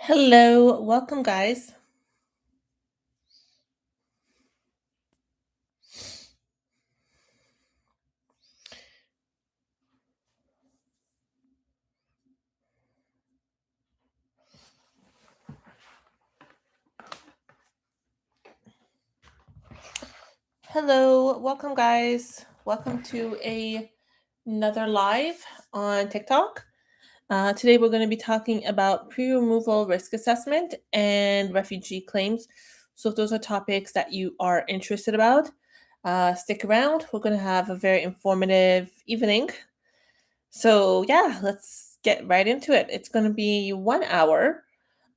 Hello, welcome, guys. Hello, welcome, guys. Welcome to another live on TikTok. Today, we're going to be talking about pre-removal risk assessment and refugee claims. So, if those are topics that you are interested about, stick around. We're going to have a very informative evening. So, yeah, let's get right into it. It's going to be 1 hour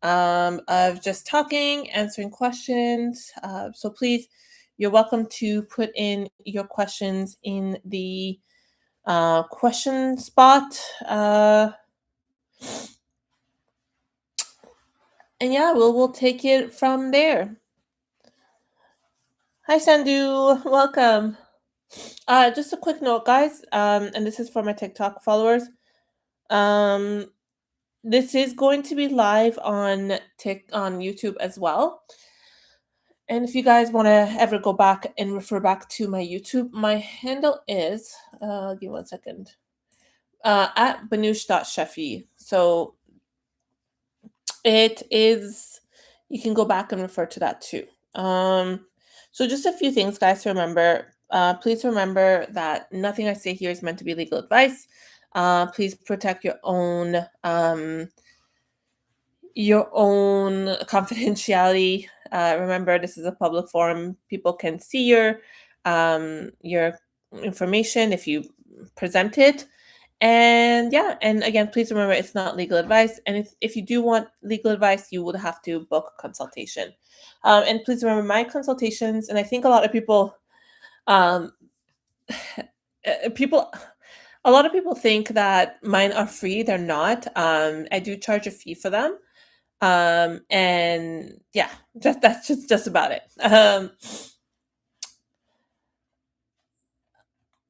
of just talking, answering questions. So please, you're welcome to put in your questions in the question spot. And yeah, we'll take it from there. Hi, Sandu. Welcome. Just a quick note, guys, and this is for my TikTok followers. Um, this is going to be live on on YouTube as well. And if you guys want to ever go back and refer back to my YouTube, my handle is, give me 1 second, at banush.shefi. So it is, you can go back and refer to that too. So just a few things, guys, to remember. Please remember that nothing I say here is meant to be legal advice. Please protect your own confidentiality. Remember, this is a public forum. People can see your information if you present it. And yeah, and again, please remember it's not legal advice. And if you do want legal advice, you would have to book a consultation. And please remember my consultations, and I think a lot of people, um, people, a lot of people think that mine are free. They're not. I do charge a fee for them. And yeah, that's just about it.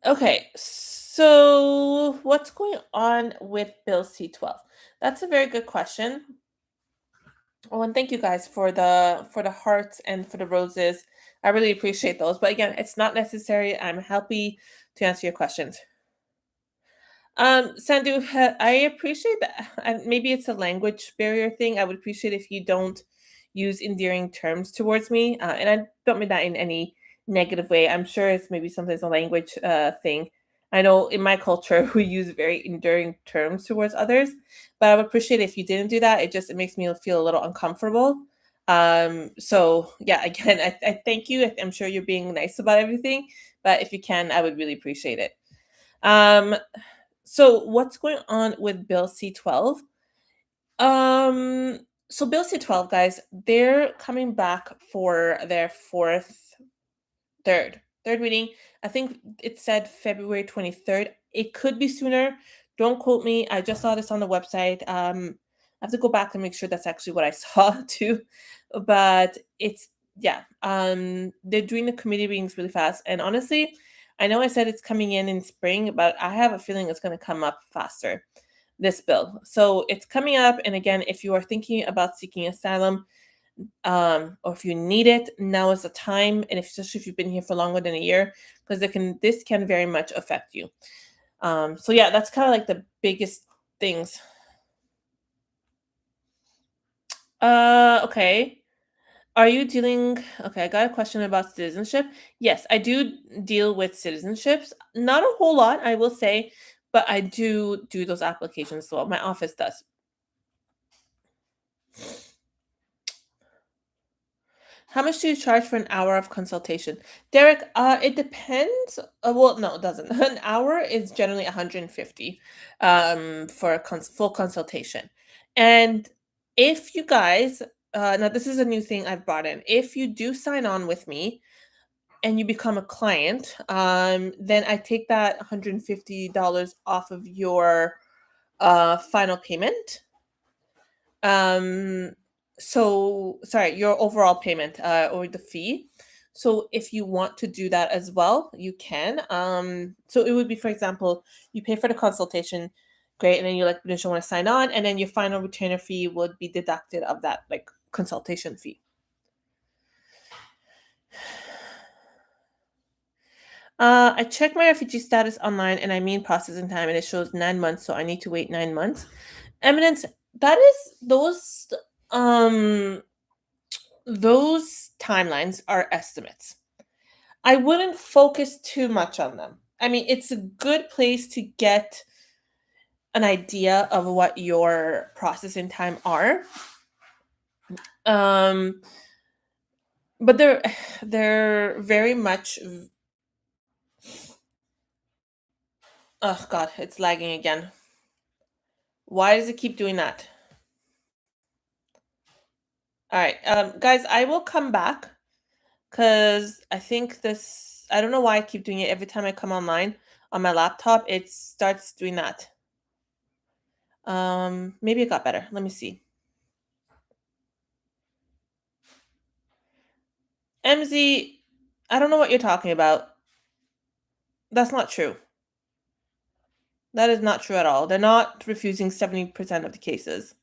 Okay, so what's going on with Bill C-12? That's a very good question. Oh, and thank you guys for the hearts and for the roses. I really appreciate those. But again, it's not necessary. I'm happy to answer your questions. Sandu, I appreciate that. And maybe it's a language barrier thing. I would appreciate if you don't use endearing terms towards me. And I don't mean that in any negative way. I'm sure it's maybe sometimes a language thing. I know in my culture we use very endearing terms towards others, but I would appreciate if you didn't do that. It makes me feel a little uncomfortable. So yeah, again, I thank you. I'm sure you're being nice about everything, but if you can, I would really appreciate it. Um, so what's going on with Bill C-12? So Bill C-12, guys, they're coming back for their third reading. I think it said February 23rd. It could be sooner. Don't quote me. I just saw this on the website. I have to go back and make sure that's actually what I saw too. But it's yeah. They're doing the committee readings really fast. And honestly, I know I said it's coming in spring, but I have a feeling it's going to come up faster, this bill. So it's coming up. And again, if you are thinking about seeking asylum, or if you need it, now is the time. And especially if you've been here for longer than a year, because this can very much affect you. So yeah, that's kind of like the biggest things. Okay. Are you dealing? Okay, I got a question about citizenship. Yes, I do deal with citizenships. Not a whole lot, I will say, but I do those applications as well. My office does. How much do you charge for an hour of consultation? Derek, it depends. Well, no, it doesn't. An hour is generally 150 for a full consultation. And if you guys, now this is a new thing I've brought in. If you do sign on with me and you become a client, then I take that $150 off of your final payment. Um, so sorry, your overall payment or the fee. So if you want to do that as well, you can. So it would be, for example, you pay for the consultation, Great. And then you like initially want to sign on, and then your final retainer fee would be deducted of that like consultation fee. I checked my refugee status online and I mean processing time and it shows 9 months, so I need to wait 9 months. Eminence, that is those timelines are estimates. I wouldn't focus too much on them. I mean, it's a good place to get an idea of what your processing time are. But they're very much. Oh God, it's lagging again. Why does it keep doing that? All right, guys, I will come back because I think this. I don't know why I keep doing it every time I come online on my laptop. It starts doing that. Maybe it got better. Let me see. MZ, I don't know what you're talking about. That's not true. That is not true at all. They're not refusing 70% of the cases.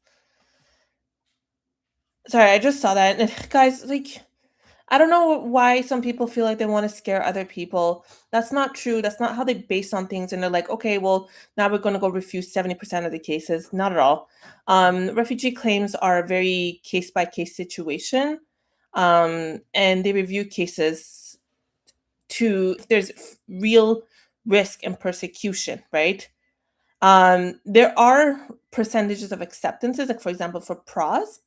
Sorry, I just saw that. And guys, like, I don't know why some people feel like they want to scare other people. That's not true. That's not how they base on things. And they're like, okay, well, now we're going to go refuse 70% of the cases. Not at all. Refugee claims are a very case by case situation. And they review cases to if there's real risk and persecution, right? There are percentages of acceptances, like for example, for PRRAs,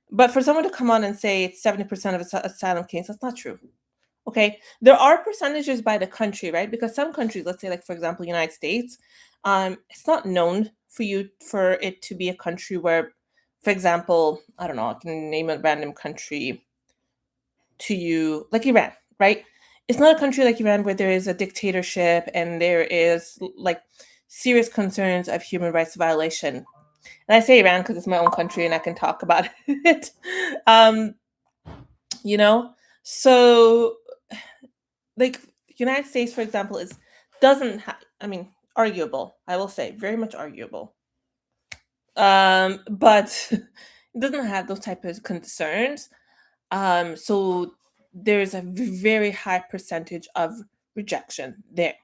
but for someone to come on and say it's 70% of asylum case, that's not true. Okay, there are percentages by the country, right? Because some countries, let's say, like for example, United States, it's not known for it to be a country where, for example, I don't know, I can name a random country to you, like Iran, right? It's not a country like Iran where there is a dictatorship and there is like serious concerns of human rights violation. And I say Iran because it's my own country and I can talk about it. um, you know, so like United States, for example, is doesn't have. I mean, arguable. I will say, very much arguable. But it doesn't have those type of concerns. So there's a very high percentage of rejection there.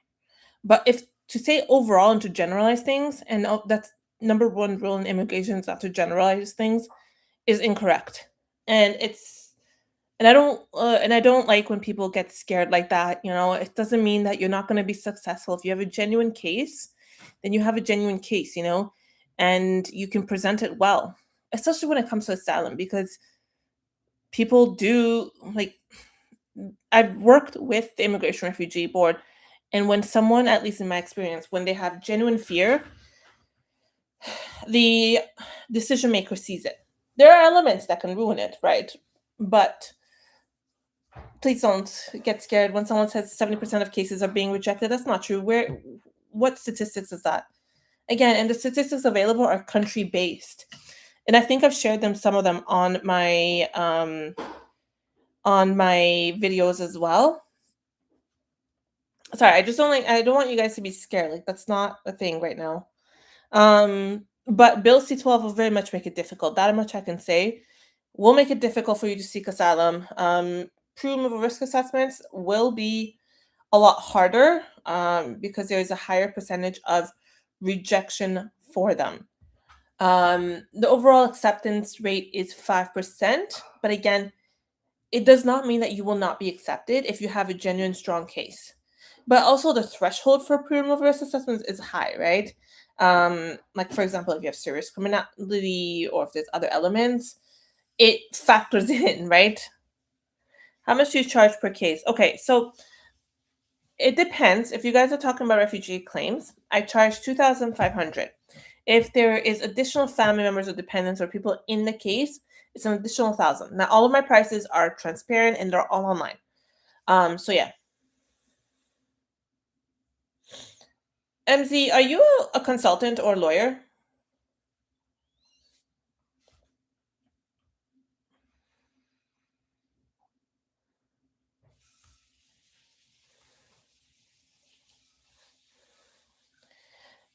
But if to say overall and to generalize things, and that's number one rule in immigration is not to generalize things, is incorrect. And I don't like when people get scared like that. You know, it doesn't mean that you're not going to be successful. If you have a genuine case, then you have a genuine case. You know, and you can present it well, especially when it comes to asylum, because people do like I've worked with the Immigration Refugee Board, and when someone, at least in my experience, when they have genuine fear, the decision maker sees it. There are elements that can ruin it, right? But please don't get scared when someone says 70% of cases are being rejected. That's not true. What statistics is that? Again, and the statistics available are country based. And I think I've shared some of them on my videos as well. Sorry, I don't want you guys to be scared. Like that's not a thing right now. But Bill C-12 will very much make it difficult. That much I can say. Will make it difficult for you to seek asylum. Pre-removal risk assessments will be a lot harder because there is a higher percentage of rejection for them. The overall acceptance rate is 5%, but again, it does not mean that you will not be accepted if you have a genuine strong case. But also the threshold for pre-removal risk assessments is high, right? Like for example, if you have serious criminality or if there's other elements, it factors in, right? How much do you charge per case? Okay, so it depends. If you guys are talking about refugee claims, I charge 2,500. If there is additional family members or dependents or people in the case, it's an additional 1,000. Now, all of my prices are transparent and they're all online. So yeah. MZ, are you a consultant or lawyer?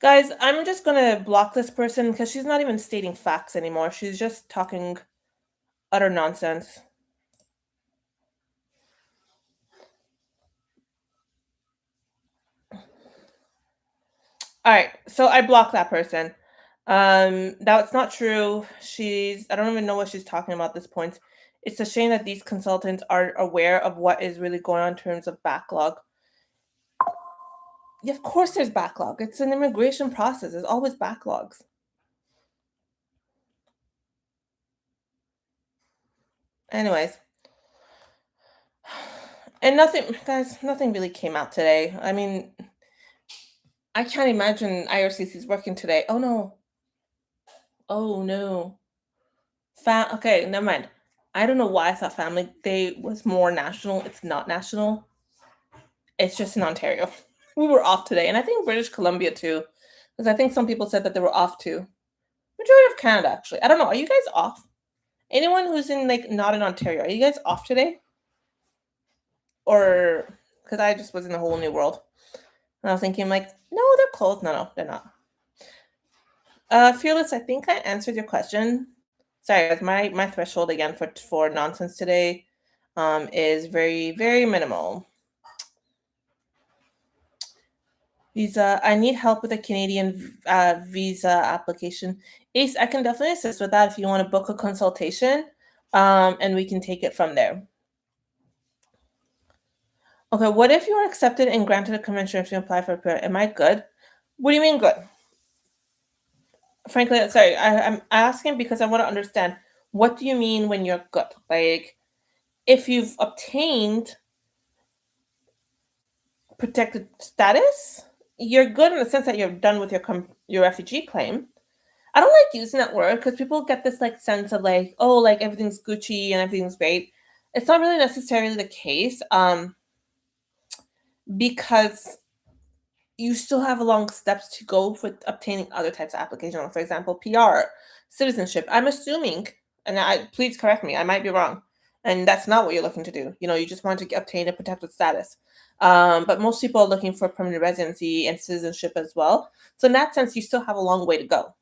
Guys, I'm just gonna block this person because she's not even stating facts anymore. She's just talking utter nonsense. All right, so I blocked that person. That's not true. I don't even know what she's talking about at this point. It's a shame that these consultants aren't aware of what is really going on in terms of backlog. Yeah, of course there's backlog. It's an immigration process. There's always backlogs. Anyways, and nothing, guys, nothing really came out today. I mean, I can't imagine IRCC is working today. Oh no. Oh no. Okay, never mind. I don't know why I thought Family Day was more national. It's not national. It's just in Ontario. We were off today, and I think British Columbia too, because I think some people said that they were off too. Majority of Canada, actually. I don't know. Are you guys off? Anyone who's in like not in Ontario, are you guys off today? Or because I just was in a whole new world, and I was thinking like, no, they're closed. No, they're not. Fearless, I think I answered your question. Sorry, guys, my threshold again for nonsense today is very, very minimal. Visa, I need help with a Canadian visa application. Ace, I can definitely assist with that if you want to book a consultation, and we can take it from there. Okay, what if you are accepted and granted a convention if you apply for a PRRA? Am I good? What do you mean good? Frankly, sorry, I'm asking because I want to understand. What do you mean when you're good? Like, if you've obtained protected status, you're good in the sense that you're done with your refugee claim. I don't like using that word because people get this like sense of like, oh, like everything's Gucci and everything's great. It's not really necessarily the case, because you still have long steps to go for obtaining other types of application. For example, PR, citizenship. I'm assuming, and please correct me, I might be wrong, and that's not what you're looking to do. You just want to obtain a protected status. But most people are looking for permanent residency and citizenship as well. So in that sense, you still have a long way to go.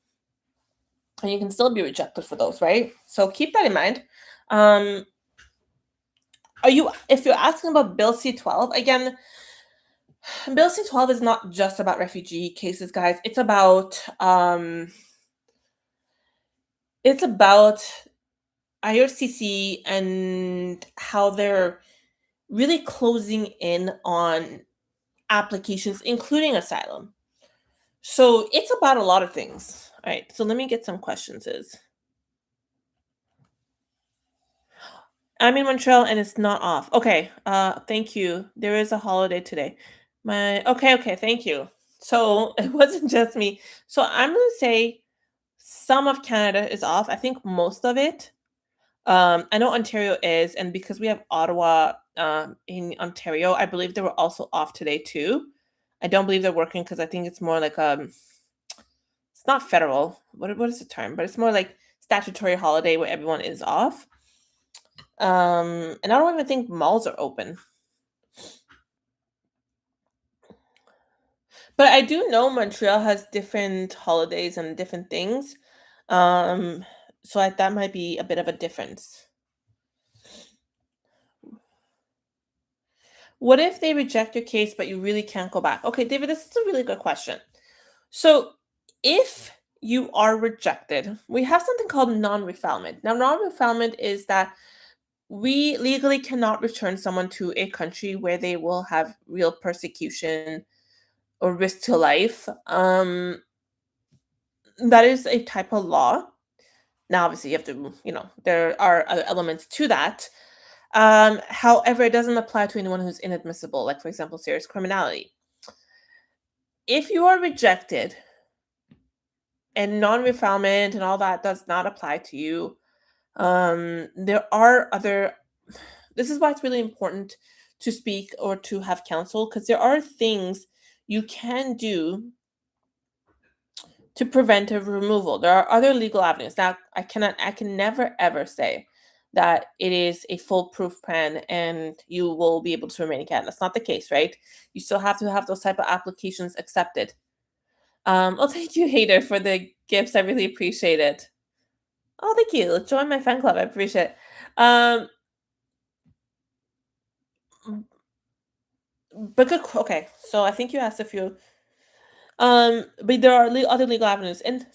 And you can still be rejected for those, right? So keep that in mind. If you're asking about Bill C-12, again, Bill C-12 is not just about refugee cases, guys. It's about IRCC and how they're really closing in on applications, including asylum. So it's about a lot of things. All right, so let me get some questions. I'm in Montreal and it's not off. Okay, thank you. There is a holiday today. Okay, thank you. So it wasn't just me. So I'm gonna say some of Canada is off. I think most of it. I know Ontario is, and because we have Ottawa in Ontario, I believe they were also off today too. I don't believe they're working because I think it's more like it's not federal. What is the term? But it's more like statutory holiday where everyone is off. And I don't even think malls are open. But I do know Montreal has different holidays and different things. Um, that might be a bit of a difference. What if they reject your case, but you really can't go back? Okay, David, this is a really good question. So, if you are rejected, we have something called non-refoulement. Now, non-refoulement is that we legally cannot return someone to a country where they will have real persecution or risk to life. That is a type of law. Now, obviously, you have to, there are other elements to that. However, it doesn't apply to anyone who's inadmissible, like, for example, serious criminality. If you are rejected and non-refoulement and all that does not apply to you, there are other. This is why it's really important to speak or to have counsel, because there are things you can do to prevent a removal. There are other legal avenues. Now, I can never ever say that it is a foolproof plan and you will be able to remain in Canada. That's not the case, right? You still have to have those type of applications accepted. Oh, thank you, Hader, for the gifts. I really appreciate it. Oh, thank you. Join my fan club. I appreciate it. Um, but good. Okay, so I think you asked a few. But there are other legal avenues, and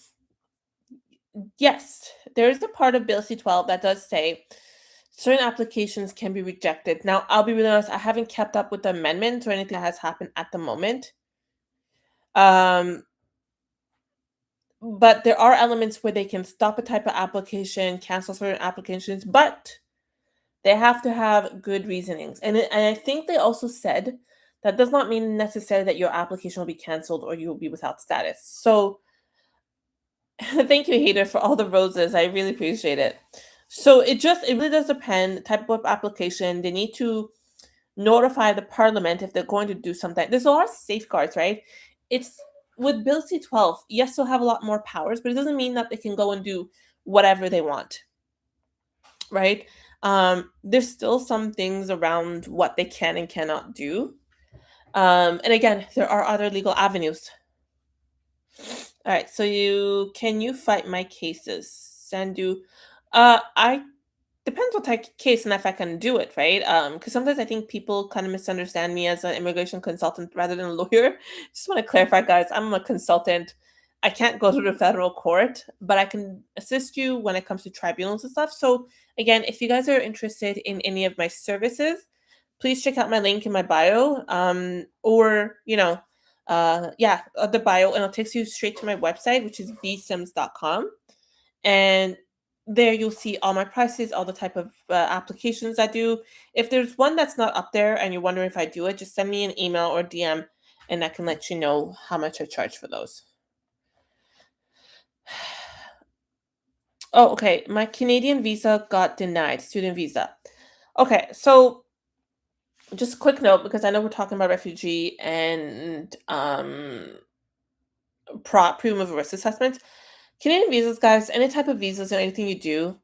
yes, there is a part of Bill C-12 that does say certain applications can be rejected. Now, I'll be really honest. I haven't kept up with the amendment or anything that has happened at the moment. Um, but there are elements where they can stop a type of application, cancel certain applications, but they have to have good reasonings. And I think they also said that does not mean necessarily that your application will be canceled or you will be without status. So thank you, Hater, for all the roses. I really appreciate it. So it really does depend the type of application. They need to notify the parliament if they're going to do something. There's a lot of safeguards, right? It's with Bill C-12, yes, they'll have a lot more powers, but it doesn't mean that they can go and do whatever they want, right? There's still some things around what they can and cannot do. And again, there are other legal avenues. All right, so you fight my cases? Sandu, I depends what type of case and if I can do it, right? Because sometimes I think people kind of misunderstand me as an immigration consultant rather than a lawyer. Just want to clarify, guys, I'm a consultant. I can't go to the federal court, but I can assist you when it comes to tribunals and stuff. So again, if you guys are interested in any of my services, please check out my link in my bio, or the bio, and it takes you straight to my website, which is bsims.com. And there you'll see all my prices, all the type of applications I do. If there's one that's not up there and you're wondering if I do it, just send me an email or DM and I can let you know how much I charge for those. Oh, okay. My Canadian visa got denied, student visa. Okay, so just a quick note, because I know we're talking about refugee and pre-removal risk assessments. Canadian visas, guys, any type of visas or anything you do,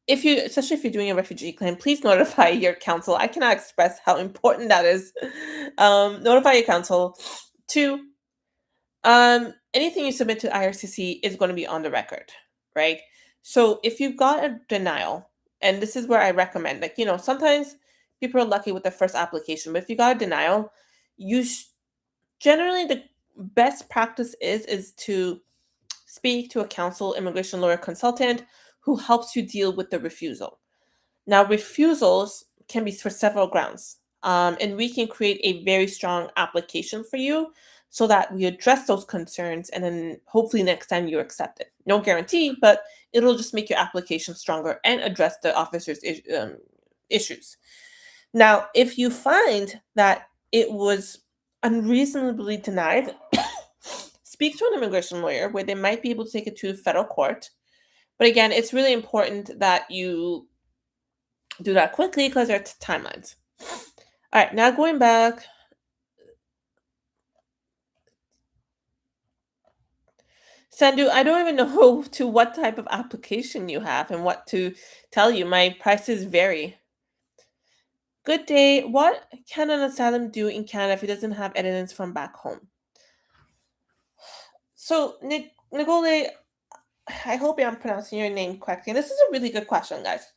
especially if you're doing a refugee claim, please notify your counsel. I cannot express how important that is. Notify your counsel. Two, anything you submit to IRCC is going to be on the record, right? So if you've got a denial, and this is where I recommend, sometimes people are lucky with their first application, but if you got a denial, you generally the best practice is to speak to a counsel, immigration lawyer, consultant who helps you deal with the refusal. Now, refusals can be for several grounds, and we can create a very strong application for you so that we address those concerns, and then hopefully next time you're accepted. No guarantee, but it'll just make your application stronger and address the officer's issues. Now, if you find that it was unreasonably denied, speak to an immigration lawyer where they might be able to take it to federal court. But again, it's really important that you do that quickly because there are timelines. All right, now going back. Sandu, I don't even know to what type of application you have and what to tell you. My prices vary. Good day. What can an asylum do in Canada if he doesn't have evidence from back home? So, Nicole, I hope I'm pronouncing your name correctly. This is a really good question, guys.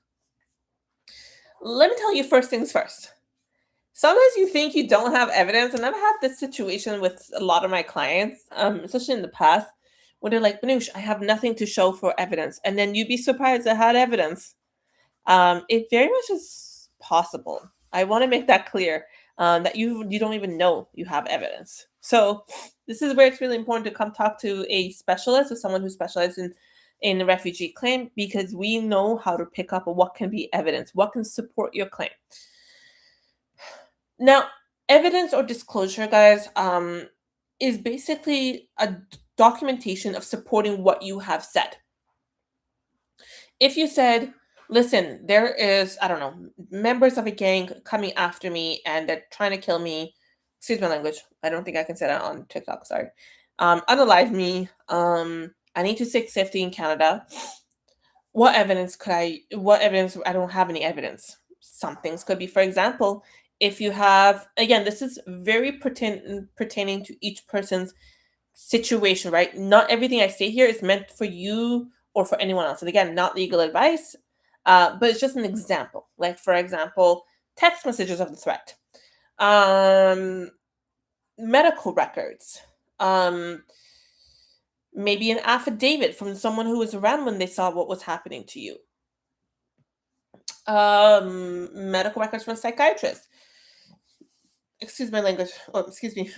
Let me tell you first things first. Sometimes you think you don't have evidence, and I've had this situation with a lot of my clients, especially in the past, when they're like, Manoush, I have nothing to show for evidence. And then you'd be surprised I had evidence. It very much is possible. I want to make that clear, that you don't even know you have evidence. So this is where it's really important to come talk to a specialist or someone who specializes in the refugee claim, because we know how to pick up what can be evidence, what can support your claim. Now, evidence or disclosure, guys, is basically a documentation of supporting what you have said. If you said, listen, there is, I don't know, members of a gang coming after me and they're trying to kill me. Excuse my language. I don't think I can say that on TikTok. Sorry. Unalive me. I need to seek safety in Canada. What evidence? I don't have any evidence. Some things could be, for example, if you have, again, this is very pertaining to each person's situation, right? Not everything I say here is meant for you or for anyone else. And again, not legal advice, but it's just an example. Like, for example, text messages of the threat, um, medical records, um, maybe an affidavit from someone who was around when they saw what was happening to you, medical records from a psychiatrist. Excuse my language. Oh, excuse me.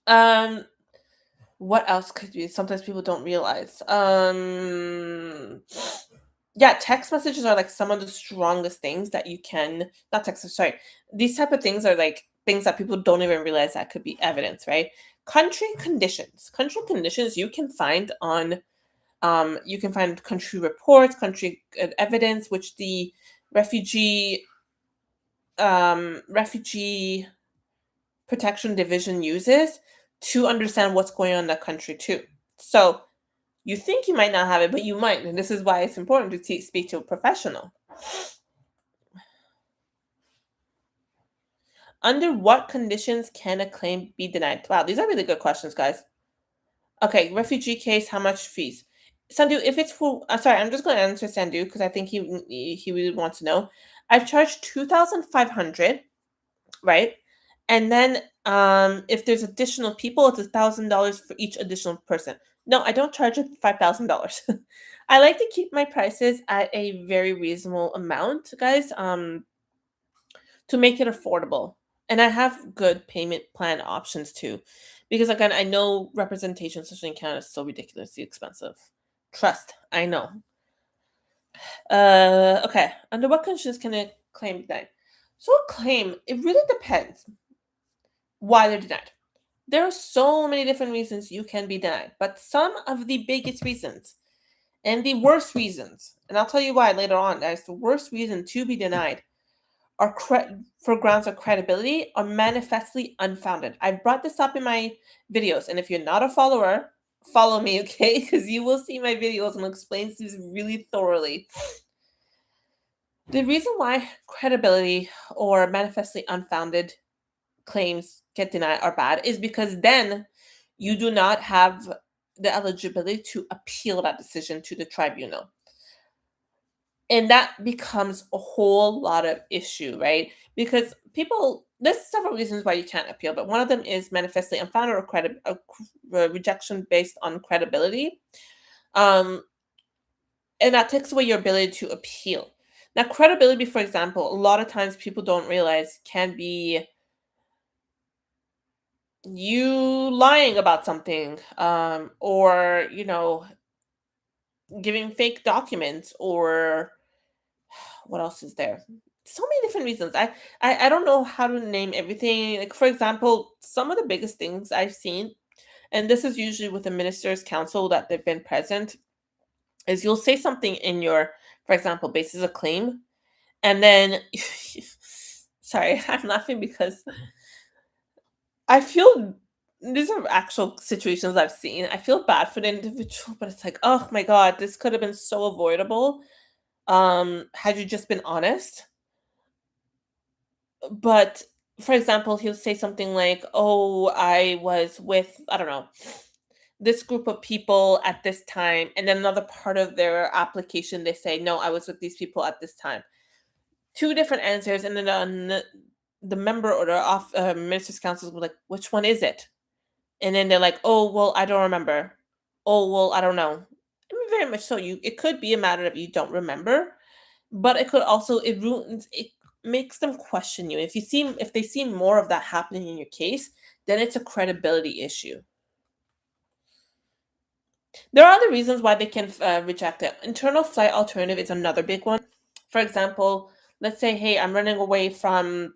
um, what else could be? Sometimes people don't realize. Yeah, text messages are like some of the strongest things that you can not text, sorry. These type of things are like things that people don't even realize that could be evidence, right? Country conditions. Country conditions you can find on you can find country reports, country evidence, which the refugee refugee protection division uses to understand what's going on in that country too. So you think you might not have it, but you might, and this is why it's important to speak to a professional. Under what conditions can a claim be denied? Wow, these are really good questions, guys. Okay, refugee case, how much fees? Sandu, if it's for, sorry, I'm just going to answer Sandu because I think he really wants to know. I've charged 2,500, right? And then if there's additional people, it's $1,000 for each additional person. No, I don't charge it $5,000. I like to keep my prices at a very reasonable amount, guys, to make it affordable. And I have good payment plan options too, because again, I know representation, especially in Canada, is so ridiculously expensive. Trust, I know. Okay. Under what conditions can a claim be denied? So a claim, it really depends why they're denied. There are so many different reasons you can be denied, but some of the biggest reasons and the worst reasons, and I'll tell you why later on, guys, the worst reason to be denied are for grounds of credibility are manifestly unfounded. I've brought this up in my videos, and if you're not a follower, follow me, okay? Because you will see my videos and explains these really thoroughly. The reason why credibility or manifestly unfounded claims get denied are bad is because then you do not have the eligibility to appeal that decision to the tribunal. And that becomes a whole lot of issue, right? Because people, there's several reasons why you can't appeal, but one of them is manifestly unfounded or rejection based on credibility. And that takes away your ability to appeal. Now, credibility, for example, a lot of times people don't realize can be you lying about something, or giving fake documents, or what else is there? So many different reasons. I don't know how to name everything. Like, for example, some of the biggest things I've seen, and this is usually with the minister's council that they've been present, is you'll say something in your, for example, basis of claim, and then sorry, I'm laughing because I feel these are actual situations I've seen. I feel bad for the individual, but it's like, oh my god, this could have been so avoidable had you just been honest. But for example, he'll say something like, "Oh, I was with, I don't know, this group of people at this time," and then another part of their application they say, "No, I was with these people at this time." Two different answers, and then the member or the minister's council will be like, "Which one is it?" And then they're like, "Oh, well, I don't remember. Oh, well, I don't know." I mean, very much so. It could be a matter of you don't remember, but it could also it makes them question you. If they see more of that happening in your case, then it's a credibility issue. There are other reasons why they can reject it. Internal flight alternative is another big one. For example, let's say, hey, I'm running away from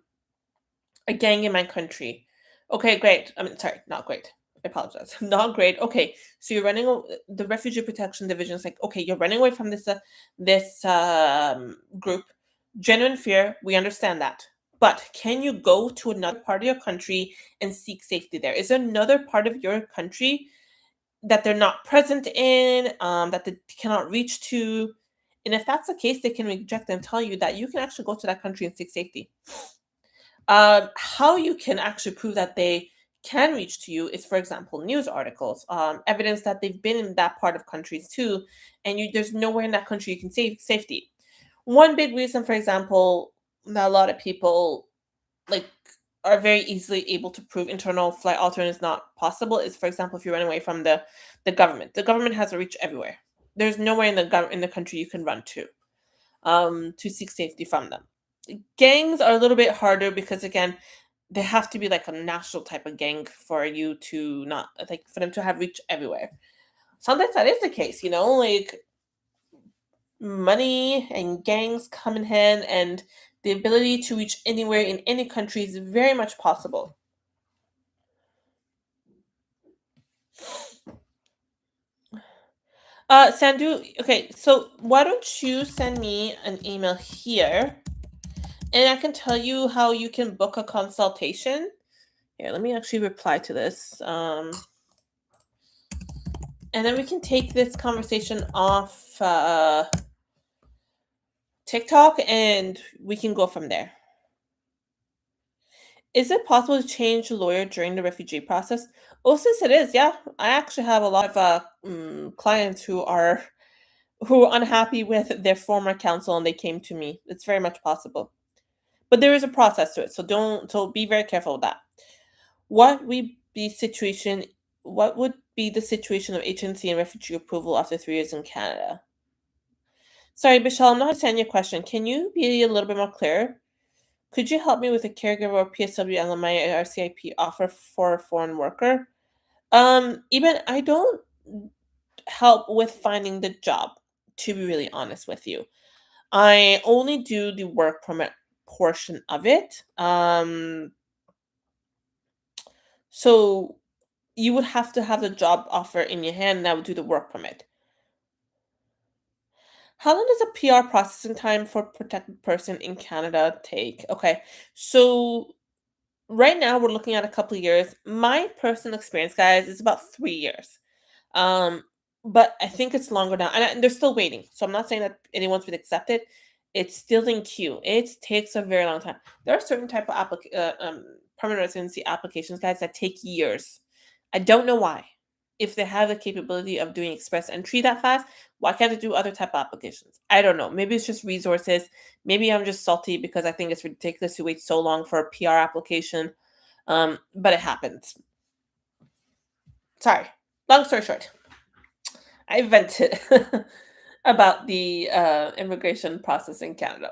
a gang in my country. Okay, great. I mean, sorry, not great. I apologize. Not great. Okay, so you're running. The Refugee Protection Division is like, okay, you're running away from this group. Genuine fear. We understand that. But can you go to another part of your country and seek safety there? Is there another part of your country that they're not present in, that they cannot reach to? And if that's the case, they can reject and tell you that you can actually go to that country and seek safety. How you can actually prove that they can reach to you is, for example, news articles, evidence that they've been in that part of countries too, and there's nowhere in that country you can safety. One big reason, for example, that a lot of people like are very easily able to prove internal flight alternate is not possible is, for example, if you run away from the government. The government has a reach everywhere. There's nowhere in the country you can run to seek safety from them. Gangs are a little bit harder because, again, they have to be like a national type of gang for you to not like for them to have reach everywhere. Sometimes that is the case, like money and gangs come in hand, and the ability to reach anywhere in any country is very much possible. Sandu, okay, so why don't you send me an email here, and I can tell you how you can book a consultation. Here, let me actually reply to this. And then we can take this conversation off TikTok, and we can go from there. Is it possible to change a lawyer during the refugee process? Oh, since it is, yeah. I actually have a lot of clients who are unhappy with their former counsel, and they came to me. It's very much possible, but there is a process to it, so be very careful with that. What would be situation? What would be the situation of HNC and refugee approval after 3 years in Canada? Sorry, Michelle, I'm not understanding your question. Can you be a little bit more clear? Could you help me with a caregiver or PSW LMI RCIP offer for a foreign worker? Even I don't help with finding the job, to be really honest with you. I only do the work permit portion of it. So you would have to have the job offer in your hand, and I would do the work permit. How long does a PR processing time for protected person in Canada take? Okay, so right now we're looking at a couple of years. My personal experience, guys, is about 3 years. Um, but I think it's longer now, and they're still waiting. So I'm not saying that anyone's been accepted. It's still in queue. It takes a very long time. There are certain type of permanent residency applications, guys, that take years. I don't know why. If they have the capability of doing express entry that fast, why can't they do other type of applications? I don't know. Maybe it's just resources. Maybe I'm just salty because I think it's ridiculous to wait so long for a PR application. But it happens. Sorry. Long story short, I vented about the immigration process in Canada.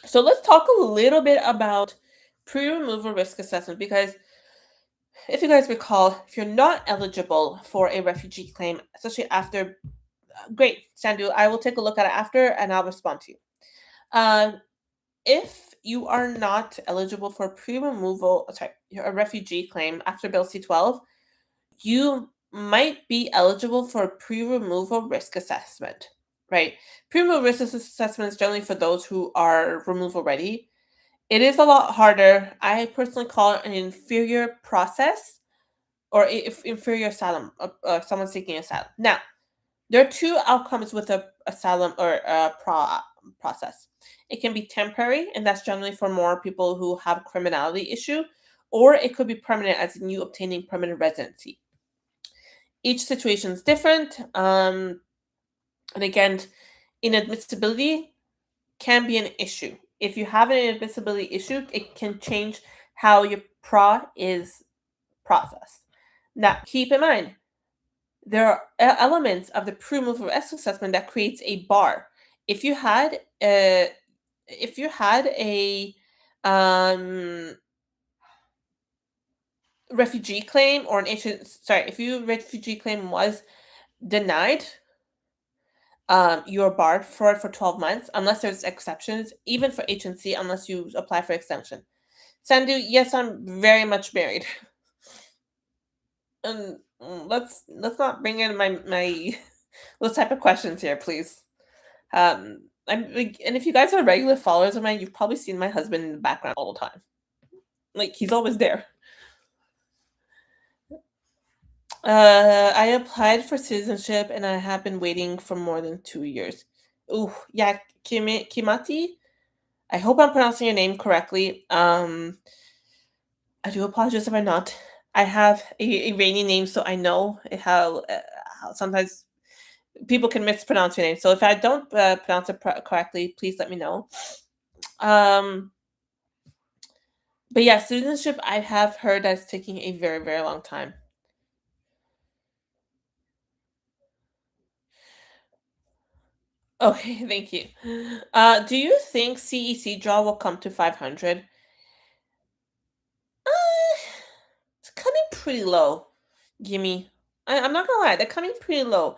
So let's talk a little bit about pre-removal risk assessment, because if you guys recall, if you're not eligible for a refugee claim, especially after, great, Sandu, I will take a look at it after and I'll respond to you. If you are not eligible for a refugee claim after Bill C-12, you might be eligible for a pre-removal risk assessment, right? Pre-removal risk assessment is generally for those who are removal ready. It is a lot harder. I personally call it an inferior process, or if inferior asylum, someone seeking asylum. Now, there are two outcomes with a asylum or a process. It can be temporary, and that's generally for more people who have criminality issue, or it could be permanent, as in you obtaining permanent residency. Each situation is different. And again, inadmissibility can be an issue. If you have an inadmissibility issue, it can change how your PRRA is processed. Now, keep in mind, there are elements of the pre-removal risk assessment that creates a bar. If you had a refugee claim, or if your refugee claim was denied, you're barred for 12 months, unless there's exceptions, even for HNC, unless you apply for extension. Sandu, yes, I'm very much married. And let's not bring in my those type of questions here, please. And if you guys are regular followers of mine, you've probably seen my husband in the background all the time. Like, he's always there. I applied for citizenship and I have been waiting for more than 2 years. Ooh, yeah, Kimati. I hope I'm pronouncing your name correctly. I do apologize if I'm not. I have a Iranian name, so I know how sometimes people can mispronounce your name. So if I don't pronounce it correctly, please let me know. Um, but yeah, citizenship, I have heard that it's taking a very, very long time. Okay, thank you. Do you think CEC draw will come to 500? It's coming pretty low, Gimme. I'm not gonna lie, they're coming pretty low.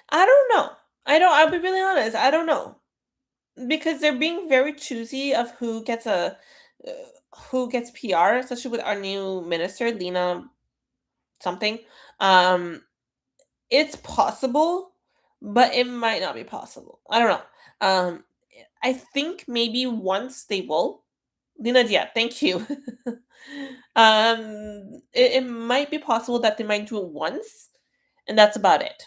I don't know. I'll be really honest. I don't know. Because they're being very choosy of uh, who gets PR, especially with our new minister, Lena something. Um, it's possible, but it might not be possible. I don't know. Um, I think maybe once they will. Lena, yeah, thank you. It might be possible that they might do it once, and that's about it.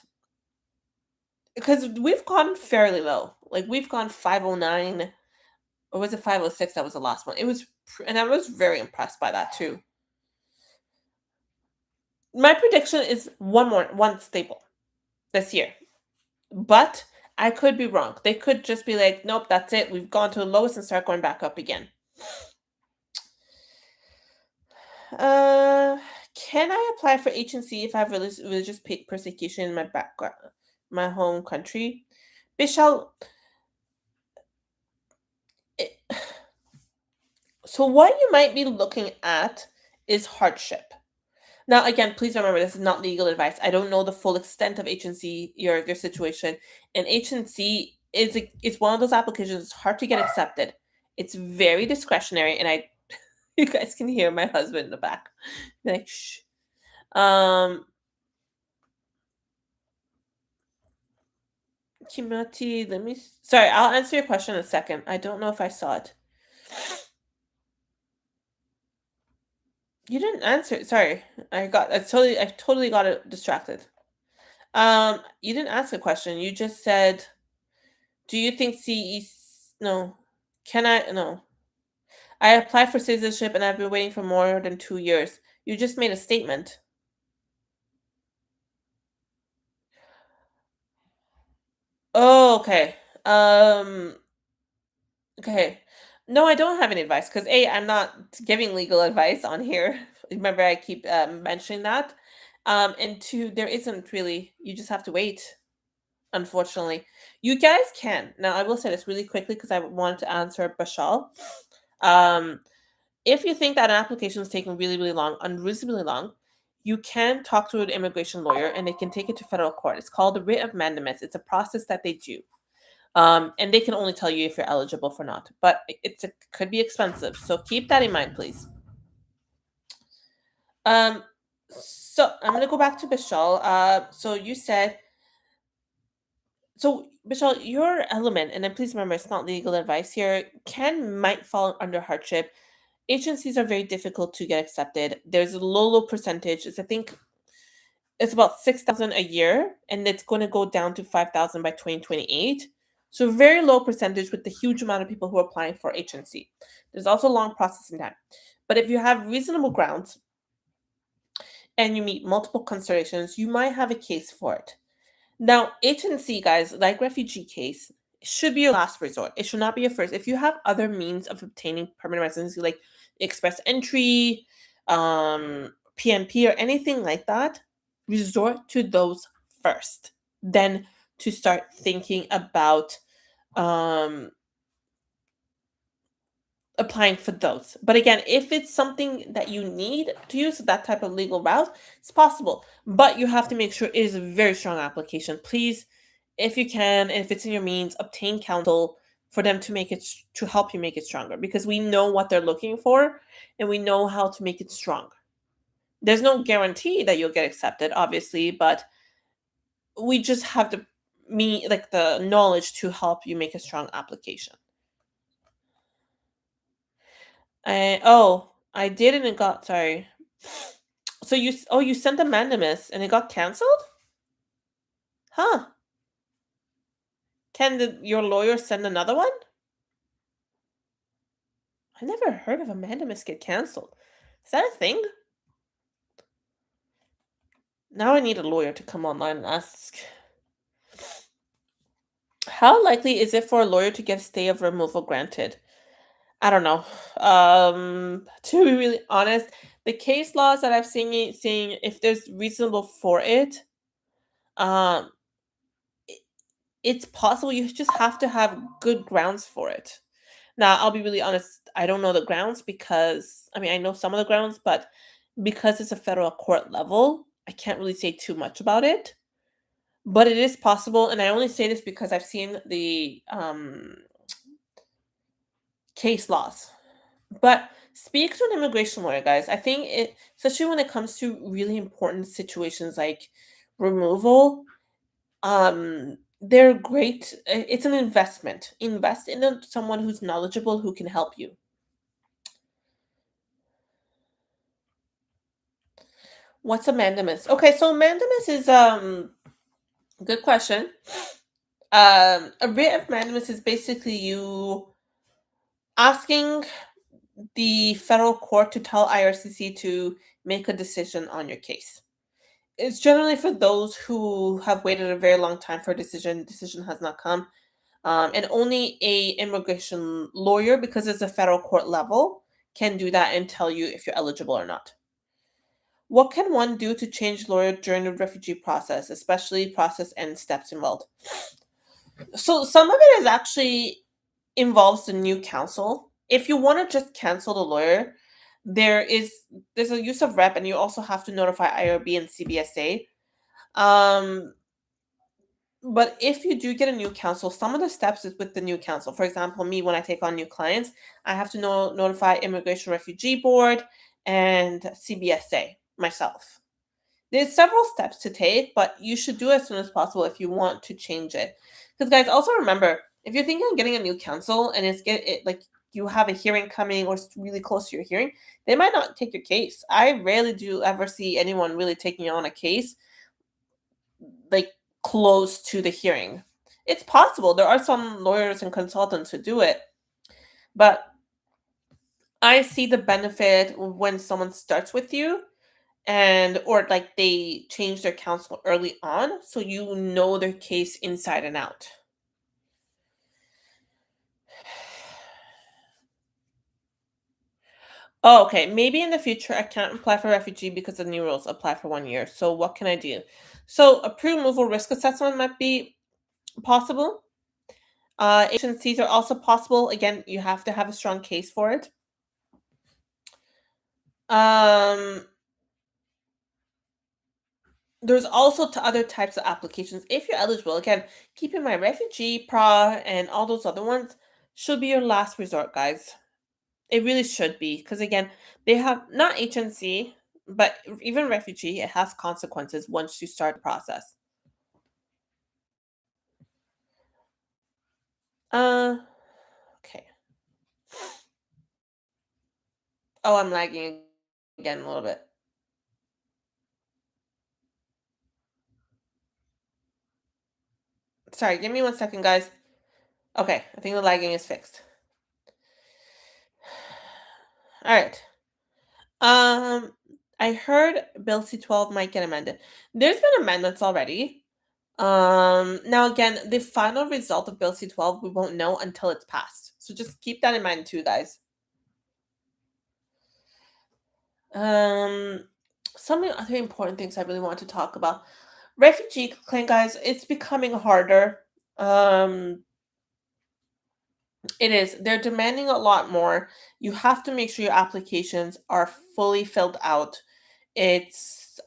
Because we've gone fairly low. Like we've gone 509, or was it 506? That was the last one. It was, and I was very impressed by that too. My prediction is one staple this year, but I could be wrong. They could just be like, nope, that's it. We've gone to the lowest and start going back up again. Uh, can I apply for HNC if I have religious persecution in my background, my home country? Bishal, it, so what you might be looking at is hardship. Now, again, please remember this is not legal advice. I don't know the full extent of HNC, your situation, and HNC it's one of those applications. It's hard to get accepted. It's very discretionary, and I, you guys can hear my husband in the back, like shh. Um, Kimati, Sorry, I'll answer your question in a second. I don't know if I saw it. You didn't answer. Sorry, I totally got it distracted. You didn't ask a question. You just said, "Do you think CE? No, can I? No, I applied for citizenship and I've been waiting for more than 2 years." You just made a statement. Oh, okay. Okay. No, I don't have any advice because I'm not giving legal advice on here. Remember, I keep mentioning that. And two, there isn't really. You just have to wait. Unfortunately, you guys can. Now, I will say this really quickly because I wanted to answer Bashal. Um, if you think that an application is taking really, really long, unreasonably long, you can talk to an immigration lawyer and they can take it to federal court. It's called the writ of mandamus. It's a process that they do. And they can only tell you if you're eligible for not. But could be expensive. So keep that in mind, please. Um, so I'm gonna go back to Bishal. So you said so Bishal, your element, and then please remember it's not legal advice here, might fall under hardship. Agencies are very difficult to get accepted. There's a low percentage. I think it's about 6,000 a year, and it's going to go down to 5,000 by 2028. So very low percentage with the huge amount of people who are applying for agency. There's also long processing time. But if you have reasonable grounds and you meet multiple considerations, you might have a case for it. Now, agency, guys, like refugee case, should be your last resort. It should not be your first. If you have other means of obtaining permanent residency, like express entry, PNP, or anything like that, resort to those first. Then to start thinking about um, applying for those. But again, if it's something that you need to use that type of legal route, it's possible. But you have to make sure it is a very strong application. Please, if you can, and if it's in your means, obtain counsel for them to to help you make it stronger because we know what they're looking for and we know how to make it strong. There's no guarantee that you'll get accepted, obviously, but we just have the knowledge to help you make a strong application. I did and it got sorry. So you sent a mandamus and it got canceled? Huh. Can your lawyer send another one? I never heard of a mandamus get canceled. Is that a thing? Now I need a lawyer to come online and ask. How likely is it for a lawyer to get a stay of removal granted? I don't know. To be really honest, the case laws that I've seen saying if there's reasonable for it, um, i- it's possible. You just have to have good grounds for it. Now, I'll be really honest. I don't know the grounds because I mean I know some of the grounds, but because it's a federal court level, I can't really say too much about it. But it is possible, and I only say this because I've seen the case laws. But speak to an immigration lawyer, guys. I think it, especially when it comes to really important situations like removal, they're great. It's an investment. Invest in someone who's knowledgeable who can help you. What's a mandamus? Okay, so mandamus is good question. A writ of mandamus is basically you asking the federal court to tell IRCC to make a decision on your case. It's generally for those who have waited a very long time for a decision. Decision has not come, and only a immigration lawyer, because it's a federal court level, can do that and tell you if you're eligible or not. What can one do to change lawyer during the refugee process, especially process and steps involved? So some of it is actually involves the new counsel. If you want to just cancel the lawyer, there is there's a use of rep, and you also have to notify IRB and CBSA. Um, but if you do get a new counsel, some of the steps is with the new counsel. For example, me when I take on new clients, I have to notify Immigration Refugee Board and CBSA myself. There's several steps to take, but you should do it as soon as possible if you want to change it. Because guys, also remember, if you're thinking of getting a new counsel and like you have a hearing coming or it's really close to your hearing, they might not take your case. I rarely do ever see anyone really taking on a case like close to the hearing. It's possible. There are some lawyers and consultants who do it, but I see the benefit when someone starts with you and or like they change their counsel early on so you know their case inside and out. Oh, okay. Maybe in the future I can't apply for refugee because the new rules apply for 1 year. So what can I do? So a pre-removal risk assessment might be possible. Agencies are also possible. Again, you have to have a strong case for it. Um, there's also other types of applications. If you're eligible, again, keep in mind refugee, PRRA, and all those other ones should be your last resort, guys. It really should be because again, they have not HNC, but even refugee, it has consequences once you start the process. Uh, okay. Oh, I'm lagging again a little bit. Sorry, give me 1 second, guys. Okay, I think the lagging is fixed. All right. Um, I heard Bill C-12 might get amended. There's been amendments already. Now again, the final result of Bill C-12 we won't know until it's passed. So just keep that in mind too, guys. Um, some other important things I really want to talk about. Refugee claim, guys, it's becoming harder. Um, it is. They're demanding a lot more. You have to make sure your applications are fully filled out. It's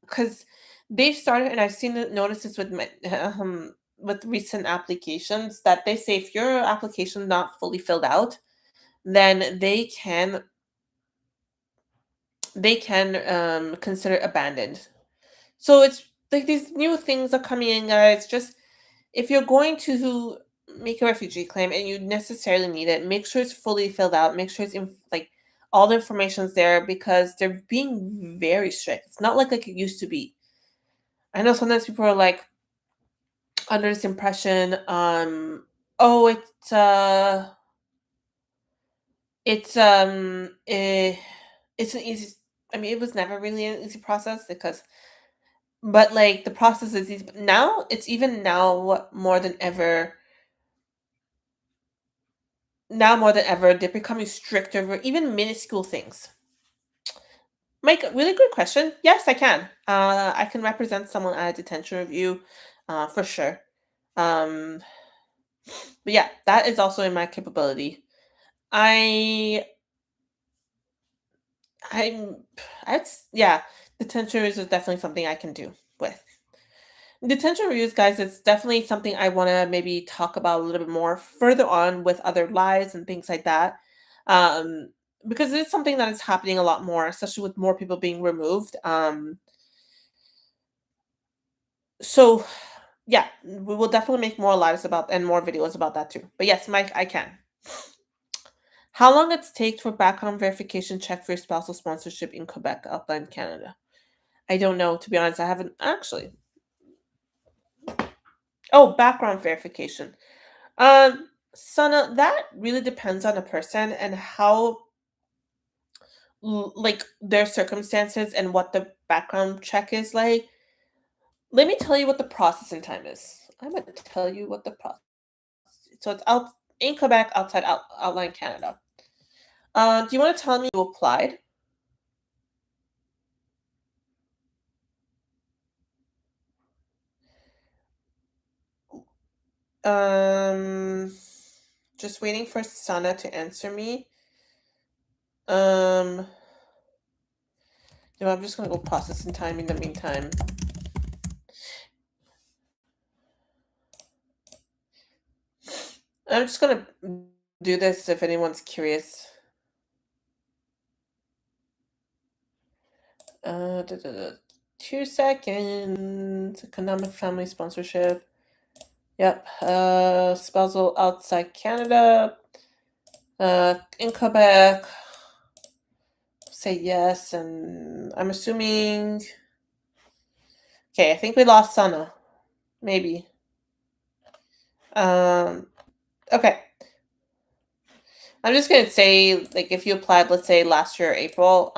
because they've started, and I've seen the notices with recent applications that they say if your application not fully filled out, then they can consider abandoned. So it's like these new things are coming in, guys. Just if you're going to make a refugee claim and you necessarily need it, make sure it's fully filled out. Make sure it's like all the information's there because they're being very strict. It's not like it used to be. I know sometimes people are like under this impression, oh, It's it's an easy. I mean, it was never really an easy process because, but like the process is easy. But now it's even now more than ever. Now more than ever, they're becoming stricter for even minuscule things. Mike, really good question. Yes, I can. I can represent someone at a detention review, for sure. Um, but yeah, that is also in my capability. I, I'm, yeah, detention reviews is definitely something I can do with. Detention reviews, guys, it's definitely something I want to maybe talk about a little bit more further on with other lives and things like that. Um, because it's something that is happening a lot more, especially with more people being removed. So yeah, we will definitely make more lives about and more videos about that too. But yes, Mike, I can. How long it takes for background verification check for your spousal sponsorship in Quebec, Alberta, Canada? I don't know. To be honest, I haven't actually. Oh, background verification. Sana, that really depends on the person and how like their circumstances and what the background check is like. Let me tell you what the processing time is. I'm going to tell you what the process. So it's out in Quebec, outside outline Canada. Do you want to tell me you applied? Um, just waiting for Sana to answer me. Um, I'm just gonna go processing time in the meantime. I'm just gonna do this if anyone's curious. Da, da, da. 2 seconds. Economic family sponsorship. Yep. Spousal outside Canada. In Quebec. Say yes, and I'm assuming. Okay, I think we lost Sana. Maybe. Um. Okay. I'm just gonna say, like, if you applied, let's say last year, April,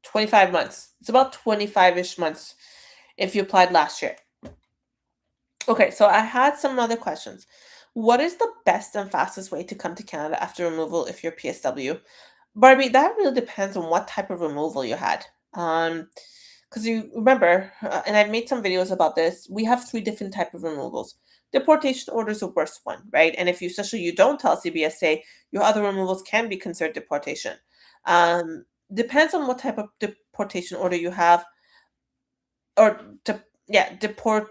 25 months. It's about 25-ish months if you applied last year. Okay, so I had some other questions. What is the best and fastest way to come to Canada after removal if you're PSW? Barbie, that really depends on what type of removal you had. Because you remember, and I've made some videos about this. We have three different type of removals. Deportation order is the worst one, right? And if you, especially you don't tell CBSA, your other removals can be considered deportation. Depends on what type of deportation order you have, or yeah, depart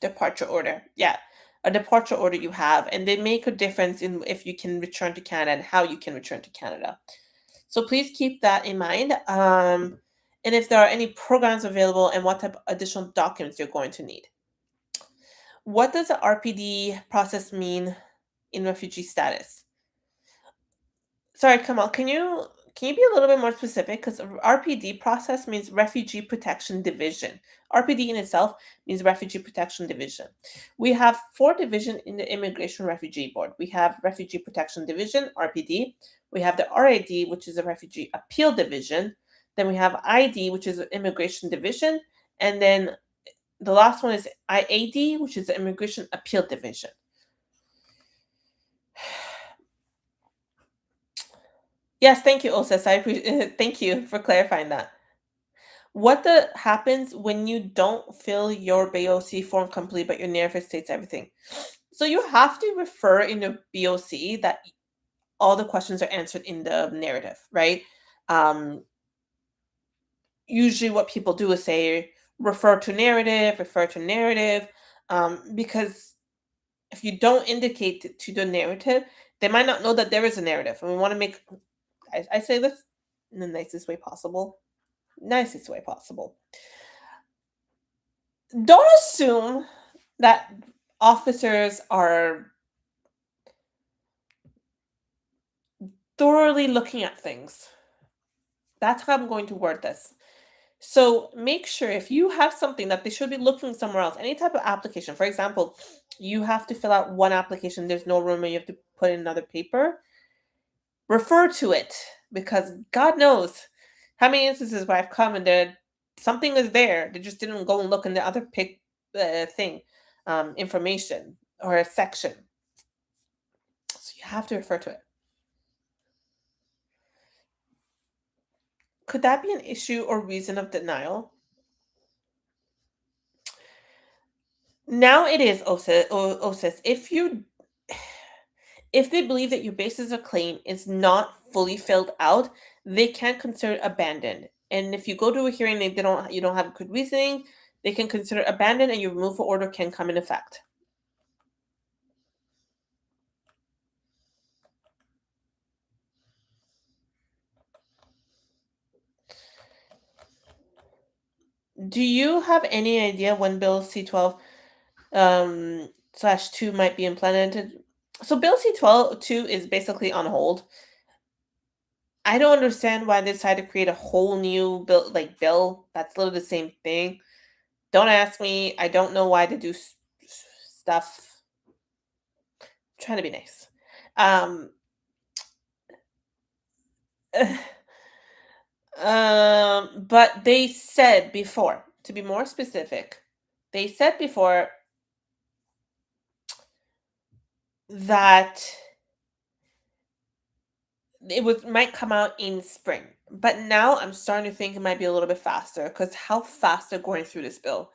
departure order. Yeah, a departure order you have, and they make a difference in if you can return to Canada and how you can return to Canada. So please keep that in mind. And if there are any programs available and what type of additional documents you're going to need. What does the RPD process mean in refugee status? Sorry, Kamal, can you be a little bit more specific? Because RPD process means Refugee Protection Division. RPD in itself means Refugee Protection Division. We have four divisions in the Immigration Refugee Board. We have Refugee Protection Division, RPD. We have the RAD, which is a Refugee Appeal Division. Then we have ID, which is an Immigration Division. And then the last one is IAD, which is the Immigration Appeal Division. Yes, thank you, Osis. I appreciate. Thank you for clarifying that. What happens when you don't fill your BOC form complete, but your narrative states everything? So you have to refer in your BOC that all the questions are answered in the narrative, right? Um, Usually, what people do is say refer to narrative, because if you don't indicate to the narrative, they might not know that there is a narrative, and we want to make. I say this in the nicest way possible. Nicest way possible. Don't assume that officers are thoroughly looking at things. That's how I'm going to word this. So make sure if you have something that they should be looking somewhere else, any type of application, for example, you have to fill out one application, there's no room, and you have to put in another paper, refer to it, because God knows how many instances where I've come and there something is there, they just didn't go and look in the other thing, information or a section. So you have to refer to it. Could that be an issue or reason of denial? Now it is OSIS. If they believe that your basis of claim is not fully filled out, they can consider it abandoned. And if you go to a hearing and you don't have good reasoning, they can consider abandoned and your removal order can come in effect. Do you have any idea when Bill C-12 slash 2 might be implemented? So Bill C-12 2 is basically on hold. I don't understand why they decided to create a whole new bill that's literally the same thing. Don't ask me. I don't know why they do stuff. I'm trying to be nice. But they said before, to be more specific, they said before that might come out in spring. But now I'm starting to think it might be a little bit faster because how fast they're going through this bill.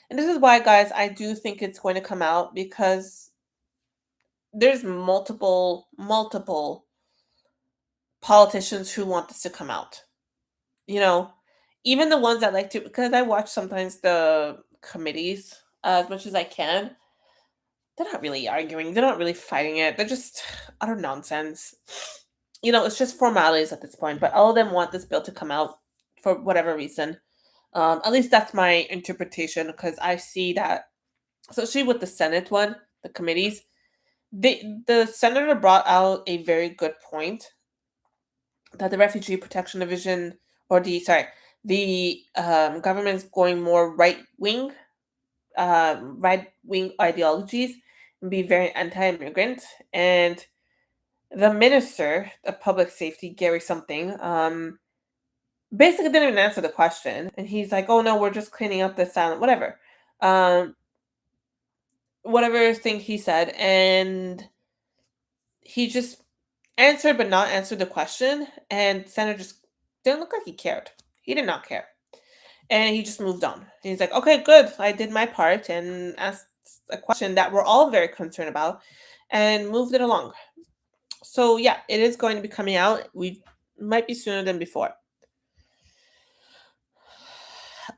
And this is why, guys, I do think it's going to come out because there's multiple politicians who want this to come out. You know, even the ones that like to, because I watch sometimes the committees as much as I can. They're not really arguing. They're not really fighting it. They're just utter nonsense. It's just formalities at this point. But all of them want this bill to come out for whatever reason. At least that's my interpretation because I see that, especially with the Senate one, the committees, the senator brought out a very good point that the Refugee Protection Division, or the government's going more right wing ideologies and be very anti-immigrant. And the Minister of Public Safety, Gary something, basically didn't even answer the question. And he's like, "Oh no, we're just cleaning up the silent whatever." Um, whatever thing he said, and he just answered but not answered the question, and Senator just didn't look like he cared. He did not care. And he just moved on. And he's like, "Okay, good. I did my part and asked a question that we're all very concerned about and moved it along." So yeah, it is going to be coming out. We might be sooner than before.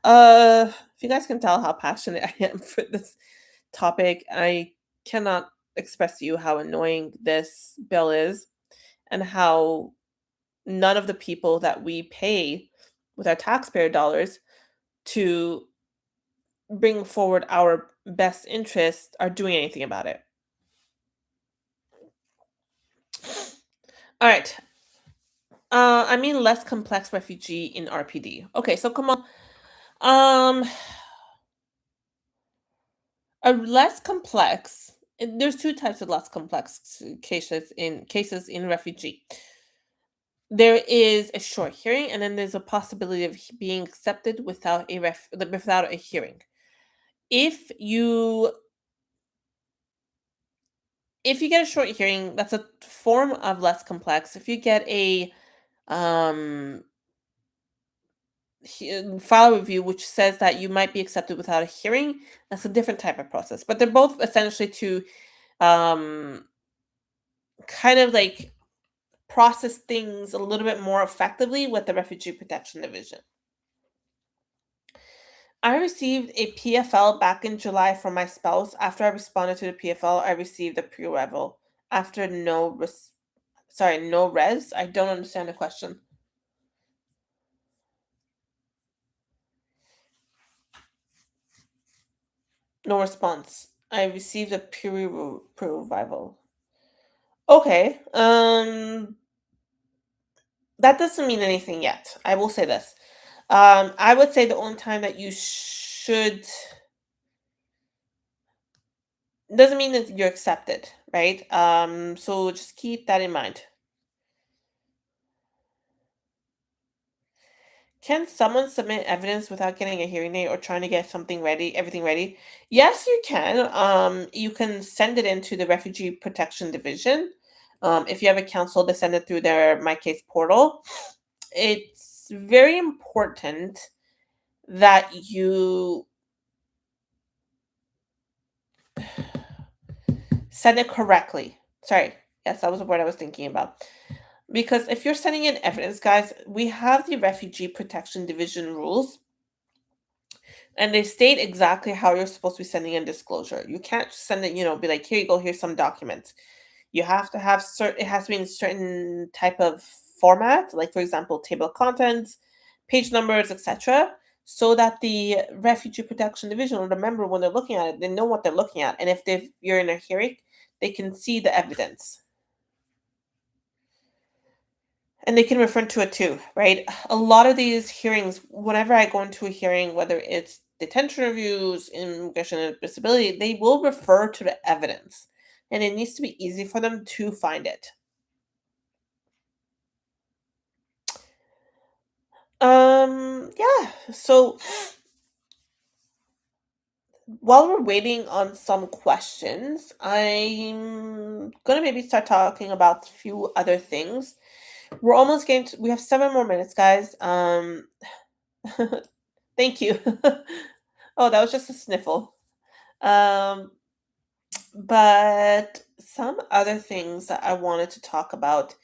If you guys can tell how passionate I am for this topic, I cannot express to you how annoying this bill is and how none of the people that we pay with our taxpayer dollars to bring forward our best interests are doing anything about it. All right. I mean less complex refugee in RPD. Okay, so come on. A less complex. There's two types of less complex cases in refugee. There is a short hearing, and then there's a possibility of being accepted without a hearing. If you get a short hearing, that's a form of less complex. If you get a um file review which says that you might be accepted without a hearing, that's a different type of process, but they're both essentially to um kind of like process things a little bit more effectively with the Refugee Protection Division. I received a PFL back in July from my spouse. After I responded to the PFL, I received a pre-revel. After no res. I don't understand the question. No response. I received a pre-revival. Okay. That doesn't mean anything yet. I will say this. I would say the only time that you should doesn't mean that you're accepted, right? So just keep that in mind. Can someone submit evidence without getting a hearing date or trying to get everything ready? Yes, you can. You can send it into the Refugee Protection Division. If you have a counsel, to send it through their My Case portal. It's very important that you send it correctly. Sorry. Yes, that was the word I was thinking about. Because if you're sending in evidence, guys, we have the Refugee Protection Division rules, and they state exactly how you're supposed to be sending in disclosure. You can't just send it, be like, here you go, here's some documents. You have to have it has to be in certain type of format, like for example, table of contents, page numbers, etc., so that the Refugee Protection Division will remember when they're looking at it, they know what they're looking at. And if you're in a hearing, they can see the evidence. And they can refer to it too, right? A lot of these hearings, whenever I go into a hearing, whether it's detention reviews, immigration and disability, they will refer to the evidence. And it needs to be easy for them to find it. Yeah. So while we're waiting on some questions, I'm gonna maybe start talking about a few other things. We're almost getting we have 7 more minutes, guys. Thank you. Oh, that was just a sniffle. Um, but some other things that I wanted to talk about,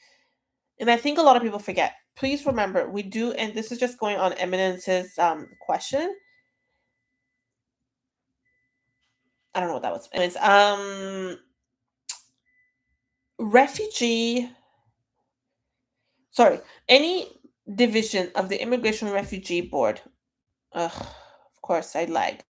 and I think a lot of people forget. Please remember, we do, and this is just going on Eminence's question. I don't know what that was. Anyways, refugee, sorry, any division of the Immigration Refugee Board. Ugh, of course, I lied.